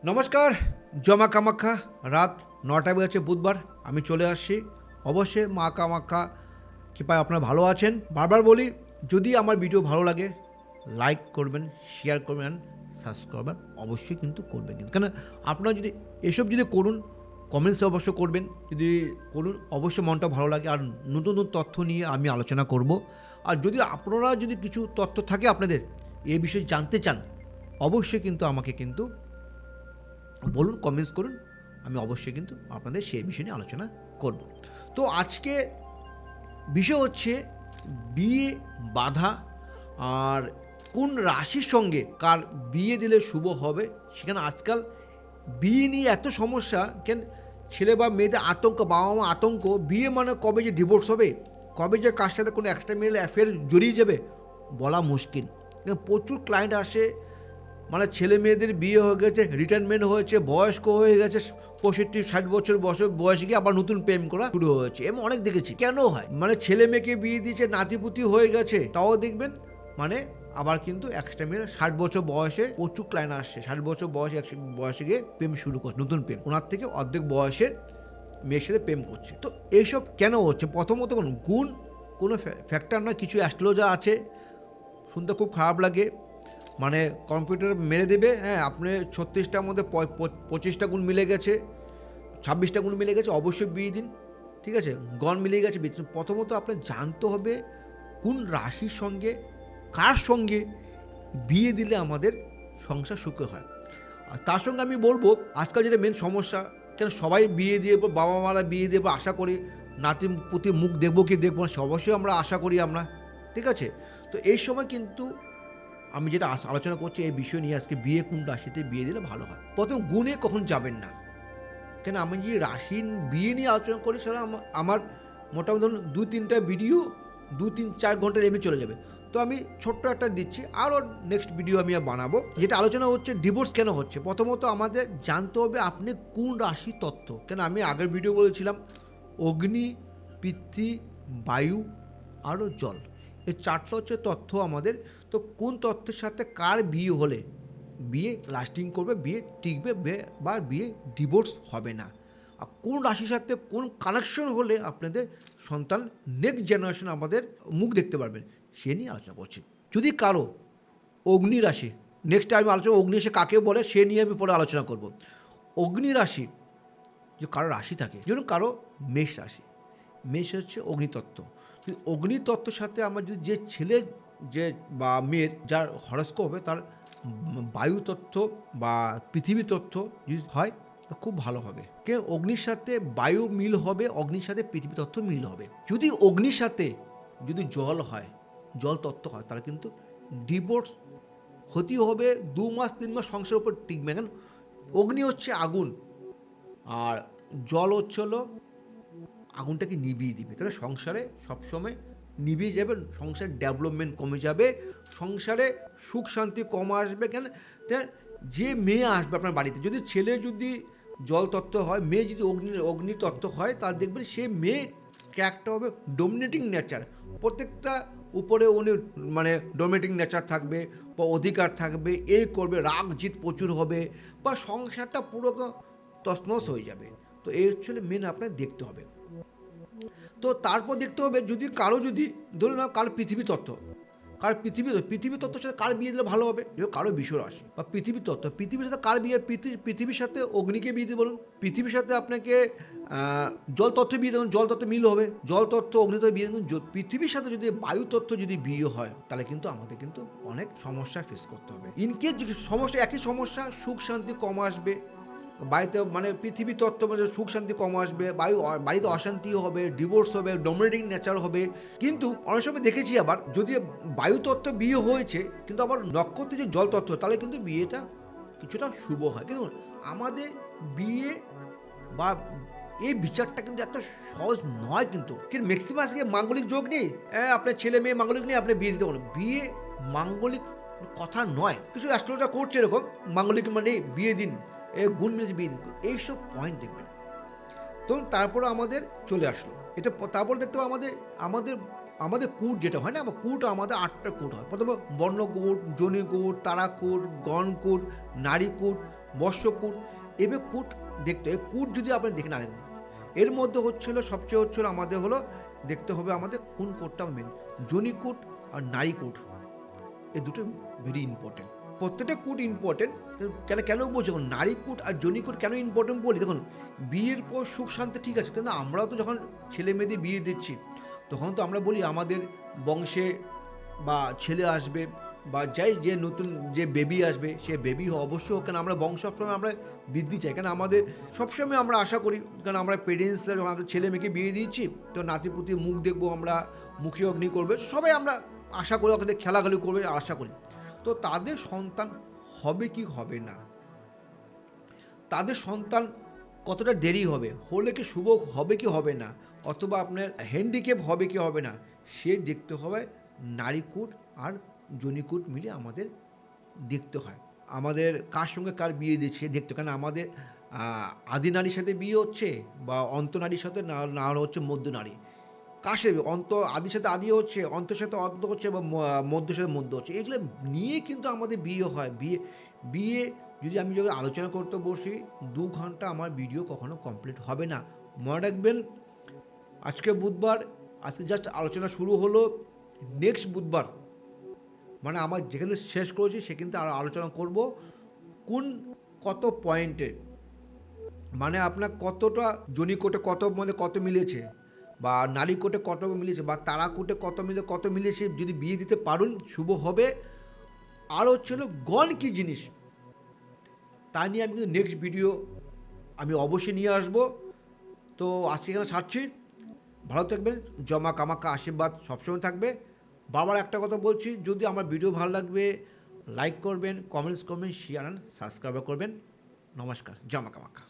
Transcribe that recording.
নমস্কার। জমা কামাখ্যা রাত ৯টায় বেজেছে বুধবার। আমি চলে আসছি। অবশ্যই মা কামাখ্যা কৃপায় আপনারা ভালো আছেন। বারবার বলি, যদি আমার ভিডিও ভালো লাগে লাইক করবেন, শেয়ার করবেন, সাবস্ক্রাইব করবেন, অবশ্যই কিন্তু করবেন। কিন্তু কেন আপনারা যদি এসব যদি করুন, কমেন্টসে অবশ্য করবেন। যদি করুন অবশ্যই মনটা ভালো লাগে। আর নতুন নতুন তথ্য নিয়ে আমি আলোচনা করব। আর যদি আপনারা যদি কিছু তথ্য থাকে আপনাদের এই বিষয়ে জানতে চান, অবশ্যই কিন্তু আমাকে কিন্তু বলুন, কমেন্টস করুন। আমি অবশ্যই কিন্তু আপনাদের সেই বিষয় নিয়ে আলোচনা করব। তো আজকে বিষয় হচ্ছে বিয়ে বাধা, আর কোন রাশির সঙ্গে কার বিয়ে দিলে শুভ হবে। সেখানে আজকাল বিয়ে নিয়ে এত সমস্যা, কেন ছেলে বা মেয়েদের আতঙ্ক, বাবা মা আতঙ্ক, বিয়ে মানে কবে যে ডিভোর্স হবে, কবে যে কার সাথে কোনো এক্সট্রা মেরিটাল অ্যাফেয়ার জড়িয়ে যাবে বলা মুশকিল। প্রচুর ক্লায়েন্ট আসে, মানে ছেলে মেয়েদের বিয়ে হয়ে গেছে, রিটায়ারমেন্ট হয়েছে, বয়স্ক হয়ে গেছে, 65-60 বছর বয়স গিয়ে আবার নতুন প্রেম করা শুরু হয়েছে। এমন অনেক দেখেছি। কেন হয়? মানে ছেলে মেয়েকে বিয়ে দিয়েছে, নাতিপুতি হয়ে গেছে, তাও দেখবেন মানে আবার কিন্তু এক্সট্রা মেয়ে 60 বছর বয়সে প্রচুর ক্লায়েন্ট আসছে, 60 বছর বয়সে গিয়ে প্রেম শুরু করছে, নতুন প্রেম, ওনার থেকে অর্ধেক বয়সের মেয়ের সাথে প্রেম করছে। তো এইসব কেন হচ্ছে? প্রথমত গুণ কোনো ফ্যাক্টর নয়, কিছু অ্যাস্ট্রোলজার আছে, শুনতে খুব খারাপ লাগে, মানে কম্পিউটার মেরে দেবে, হ্যাঁ আপনি 36টার মধ্যে 25টা গুণ মিলে গেছে, 26টা গুণ মিলে গেছে, অবশ্যই বিয়ে দিন। ঠিক আছে, গণ মিলে গেছে। প্রথমত আপনার জানতে হবে কোন রাশির সঙ্গে কার সঙ্গে বিয়ে দিলে আমাদের সংসার সুখে হয়। আর তার সঙ্গে আমি বলবো, আজকাল যেটা মেন সমস্যা, কেন সবাই বিয়ে দিয়ে, বাবা মারা বিয়ে দেবো আশা করি, নাতি পুতি মুখ দেখবো কি দেখবো না, অবশ্যই আমরা আশা করি আমরা। ঠিক আছে, তো এই সময় কিন্তু আমি যেটা আলোচনা করছি এই বিষয় নিয়ে, আজকে বিয়ে কোন রাশিতে বিয়ে দিলে ভালো হয়। প্রথম গুণে কখন যাবেন না, কেন আমি যে রাশি বিয়ে নিয়ে আলোচনা করি সেটা আমার মোটামুটি ধরুন 2-3টা ভিডিও 2-3-4 ঘন্টার এমনি চলে যাবে। তো আমি ছোট্ট একটা দিচ্ছি, আরও নেক্সট ভিডিও আমি বানাবো, যেটা আলোচনা হচ্ছে ডিভোর্স কেন হচ্ছে। প্রথমত আমাদের জানতে হবে আপনি কোন রাশি তত্ত্ব। কেন আমি আগের ভিডিও বলেছিলাম অগ্নি, পৃথ্বী, বায়ু আরও জল, এই চারটা হচ্ছে তথ্য আমাদের। তো কোন তথ্যের সাথে কার বিয়ে হলে বিয়ে লাস্টিং করবে, বিয়ে টিকবে, বা বিয়ে ডিভোর্স হবে না, আর কোন রাশির সাথে কোন কানেকশন হলে আপনাদের সন্তান নেক্সট জেনারেশন আমাদের মুখ দেখতে পারবেন, সে নিয়ে আলোচনা করছি। যদি কারো অগ্নি রাশি, নেক্সট টাইম আলোচনা অগ্নি রাশি কাকে বলে সে নিয়ে আমি পরে আলোচনা করব। অগ্নি রাশি যে কারো রাশি থাকে, যেমন কারো মেষ রাশি, মেষ হচ্ছে অগ্নিতত্ত্ব। যদি অগ্নিতত্ত্বের সাথে আমার যদি যে ছেলে যে বা মেয়ের যার হরস্কোপ হবে তার বায়ুতত্ত্ব বা পৃথিবী তত্ত্ব যদি হয় তো খুব ভালো হবে। কে অগ্নির সাথে বায়ু মিল হবে, অগ্নির সাথে পৃথিবী তত্ত্ব মিল হবে। যদি অগ্নির সাথে যদি জল হয়, জল তত্ত্ব হয়, তাহলে কিন্তু ডিভোর্স হতেই হবে। 2 মাস 3 মাস সংসারের উপর টিকবে। কেন অগ্নি হচ্ছে আগুন, আর জল হচ্ছে হলো আগুনটাকে নিভিয়ে দিবে, তাহলে সংসারে সবসময় নিভিয়ে যাবে, সংসারের ডেভেলপমেন্ট কমে যাবে, সংসারে সুখ শান্তি কম আসবে। কেন যে মেয়ে আসবে আপনার বাড়িতে, যদি ছেলে যদি জল তত্ত্ব হয়, মেয়ে যদি অগ্নি তত্ত্ব হয়, তার দেখবেন সে মেয়ে ক্যারেক্টার হবে ডোমিনেটিং নেচার, প্রত্যেকটা উপরে উনি মানে ডোমিনেটিং নেচার থাকবে বা অধিকার থাকবে, এই করবে, রাগ জিত প্রচুর হবে, বা সংসারটা পুরো তছনছ হয়ে যাবে। তো এই হচ্ছে মেন আপনার দেখতে হবে। তো তারপর দেখতে হবে যদি কারো যদি ধরুন না কার পৃথিবী তত্ত্ব, কার পৃথিবী তত্ত্বের সাথে কার বিয়ে দিলে ভালো হবে, কারো বিষয় রাশি বা পৃথিবী তত্ত্ব, পৃথিবীর সাথে কার বিয়ে, পৃথিবীর সাথে অগ্নিকে বিয়ে দিয়ে বলুন, পৃথিবীর সাথে আপনাকে জল তত্ত্ব বিয়ে দেবেন, জল তত্ত্ব মিল হবে, জল তত্ত্ব অগ্নিতত্ত্ব বিয়ে দেবেন। পৃথিবীর সাথে যদি বায়ু তত্ত্ব যদি বিয়ে হয়, তাহলে কিন্তু আমাদের কিন্তু অনেক সমস্যা ফেস করতে হবে। ইনকেস সমস্যা একই সমস্যা, সুখ শান্তি কম আসবে বাড়িতে, মানে পৃথিবী তত্ত্ব মানে সুখ শান্তি কম আসবে, বাড়িতে অশান্তি হবে, ডিভোর্স হবে, ডোমিনেটিং নেচার হবে। কিন্তু অনেক সময় দেখেছি আবার যদি বায়ু তত্ত্ব বিয়ে হয়েছে কিন্তু আবার নক্ষত্র যে জল তত্ত্ব, তাহলে কিন্তু বিয়েটা কিছুটা শুভ হয়। কিন্তু আমাদের বিয়ে বা এই বিচারটা কিন্তু এত সহজ নয়, কিন্তু ম্যাক্সিমাম আজকে মাঙ্গলিক যোগ নেই, আপনার ছেলে মেয়ে মাঙ্গলিক নেই, আপনি বিয়ে দিতে পারেন। বিয়ে মাঙ্গলিক কথা নয়, কিছু অ্যাস্ট্রোলজার করছে এরকম, মাঙ্গলিক মানে বিয়ে দিন, গুণ মেজে বিয়ে দিন, এইসব পয়েন্ট দেখবেন। তো তারপরে আমাদের চলে আসলো এটা, তারপর দেখতে হবে আমাদের আমাদের কূট যেটা হয় না, আমার কূট আমাদের 8টা কূট হয়। প্রথমে বর্ণকূট, জনিকূট, তারাকূট, গণকূট, নারীকূট, বর্ষকূট, এভাবে কূট দেখতে হয়। কূট যদি আপনি দেখে না দেখেন, এর মধ্যে হচ্ছিল সবচেয়ে হচ্ছিল আমাদের হলো দেখতে হবে আমাদের কোন কোটটা মেন, জনিকূট আর নারীকূট, এই দুটো ভেরি ইম্পর্টেন্ট। প্রত্যেকটা কূট ইম্পর্টেন্ট। কেন বলছি, দেখুন নারীকূট আর জনিকূট কেন ইম্পর্টেন্ট বলি, দেখুন বিয়ের পর সুখ শান্তি ঠিক আছে, কিন্তু আমরাও তো যখন ছেলে মেয়েদের বিয়ে দিচ্ছি তখন তো আমরা বলি আমাদের বংশে বা ছেলে আসবে বা যাই যে নতুন যে বেবি আসবে সে বেবি অবশ্যই হোক, কেন আমরা বংশ সবসময় আমরা বৃদ্ধি চাই, কেন আমাদের সবসময় আমরা আশা করি, কারণ আমরা পেরেন্টসরা যখন আমাদের ছেলে মেয়েকে বিয়ে দিচ্ছি তো নাতিপুতি মুখ দেখবো, আমরা মুখী অগ্নি করবে, সবাই আমরা আশা করি, ওদের খেলাখেলি করবে আশা করি। তো তাদের সন্তান হবে কি হবে না, তাদের সন্তান কতটা দেরি হবে, হলে কি শুভ হবে কি হবে না, অথবা আপনার হ্যান্ডিক্যাপ হবে কি হবে না, সে দেখতে হবে নারীকূট আর জনিকূট মিলে আমাদের দেখতে হয়। আমাদের কার সঙ্গে কার বিয়ে দিচ্ছে দেখতে, কারণ আমাদের আদি নারীর সাথে বিয়ে হচ্ছে বা অন্ত নারীর সাথে, না হচ্ছে মধ্য নারী, কার সাথে অন্ত, আদির সাথে আদি হচ্ছে, অন্তের সাথে অন্ত হচ্ছে বা মধ্যের সাথে মধ্য হচ্ছে, এগুলো নিয়ে কিন্তু আমাদের বিয়ে হয়। বিয়ে যদি আমি যদি আলোচনা করতে বসি 2 ঘন্টা আমার ভিডিও কখনো কমপ্লিট হবে না। মনে রাখবেন, আজকে বুধবার, আজকে জাস্ট আলোচনা শুরু হলো, নেক্সট বুধবার মানে আমার যেখানে শেষ করেছি সেখানে আরও আলোচনা করব কোন কত পয়েন্টে, মানে আপনার কতটা জনিকোটে কত মধ্যে কত মিলেছে, বা নারী কোটে কত মিলেছে, বা তারা কোটে কত মিলেছে, যদি বিয়ে দিতে পারুন শুভ হবে। আর হচ্ছিল গণ কী জিনিস, তা নিয়ে আমি কিন্তু নেক্সট ভিডিও আমি অবশ্যই নিয়ে আসবো। তো আজকে এখানে ছাড়ছি, ভালো থাকবেন, জমা কামাক্কা আশীর্বাদ সবসময় থাকবে। বাবার একটা কথা বলছি, যদি আমার ভিডিও ভালো লাগবে লাইক করবেন, কমেন্টস করবেন, শেয়ার অ্যান্ড সাবস্ক্রাইব করবেন। নমস্কার, জমা কামাক্কা।